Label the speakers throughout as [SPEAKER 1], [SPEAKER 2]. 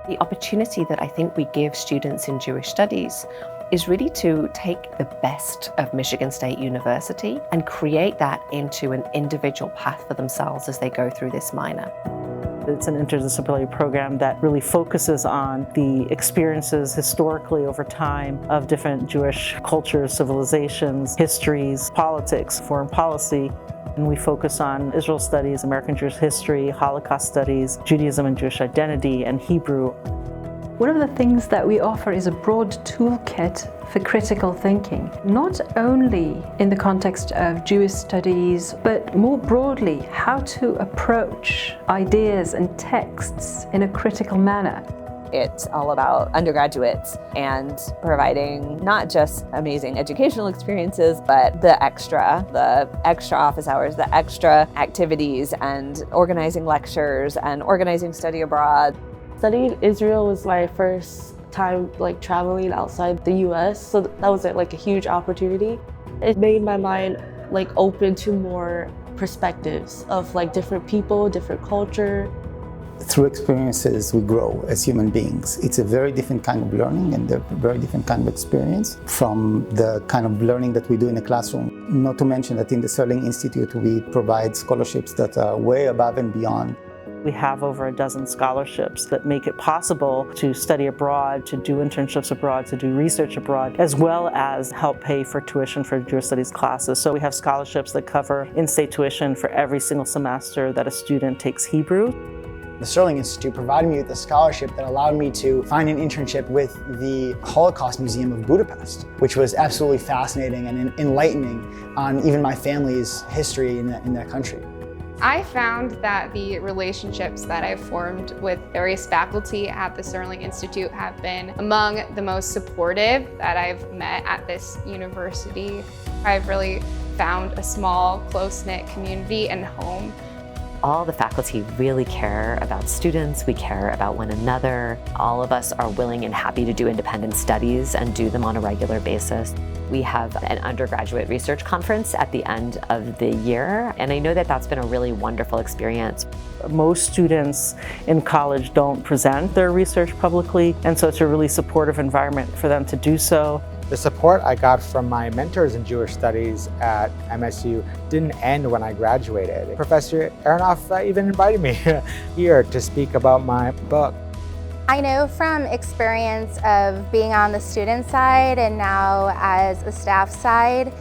[SPEAKER 1] The opportunity that I think we give students in Jewish studies is really to take the best of Michigan State University and create that into an individual path for themselves as they go through this minor.
[SPEAKER 2] It's an interdisciplinary program that really focuses on the experiences historically over time of different Jewish cultures, civilizations, histories, politics, foreign policy. And we focus on Israel studies, American Jewish history, Holocaust studies, Judaism and Jewish identity, and Hebrew.
[SPEAKER 3] One of the things that we offer is a broad toolkit for critical thinking, not only in the context of Jewish studies, but more broadly, how to approach ideas and texts in a critical manner.
[SPEAKER 4] It's all about undergraduates and providing not just amazing educational experiences, but the extra office hours, the extra activities, and organizing lectures and organizing study abroad.
[SPEAKER 5] Studying Israel was my first time traveling outside the US, so that was a huge opportunity. It made my mind open to more perspectives of different people, different culture.
[SPEAKER 6] Through experiences, we grow as human beings. It's a very different kind of learning and a very different kind of experience from the kind of learning that we do in a classroom. Not to mention that in the Serling Institute, we provide scholarships that are way above and beyond.
[SPEAKER 2] We have over a dozen scholarships that make it possible to study abroad, to do internships abroad, to do research abroad, as well as help pay for tuition for Jewish studies classes. So we have scholarships that cover in-state tuition for every single semester that a student takes Hebrew.
[SPEAKER 7] The Serling Institute provided me with a scholarship that allowed me to find an internship with the Holocaust Museum of Budapest, which was absolutely fascinating and enlightening on even my family's history in that country.
[SPEAKER 8] I found that the relationships that I've formed with various faculty at the Serling Institute have been among the most supportive that I've met at this university. I've really found a small, close-knit community and home.
[SPEAKER 1] All the faculty really care about students, we care about one another. All of us are willing and happy to do independent studies and do them on a regular basis. We have an undergraduate research conference at the end of the year, and I know that that's been a really wonderful experience.
[SPEAKER 2] Most students in college don't present their research publicly, and so it's a really supportive environment for them to do so.
[SPEAKER 9] The support I got from my mentors in Jewish studies at MSU didn't end when I graduated. Professor Aronoff even invited me here to speak about my book.
[SPEAKER 10] I know from experience of being on the student side and now as a staff side,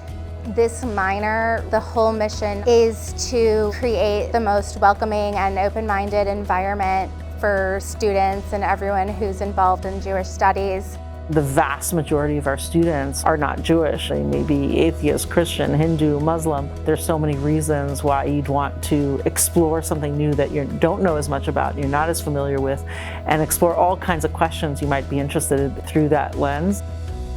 [SPEAKER 10] this minor, the whole mission is to create the most welcoming and open-minded environment for students and everyone who's involved in Jewish studies.
[SPEAKER 2] The vast majority of our students are not Jewish. They may be atheist, Christian, Hindu, Muslim. There's so many reasons why you'd want to explore something new that you don't know as much about, you're not as familiar with, and explore all kinds of questions you might be interested in through that lens.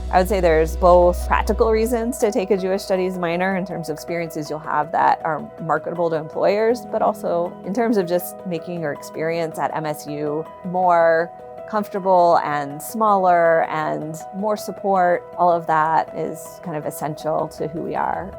[SPEAKER 4] I would say there's both practical reasons to take a Jewish studies minor in terms of experiences you'll have that are marketable to employers, but also in terms of just making your experience at MSU more comfortable and smaller and more support. All of that is kind of essential to who we are.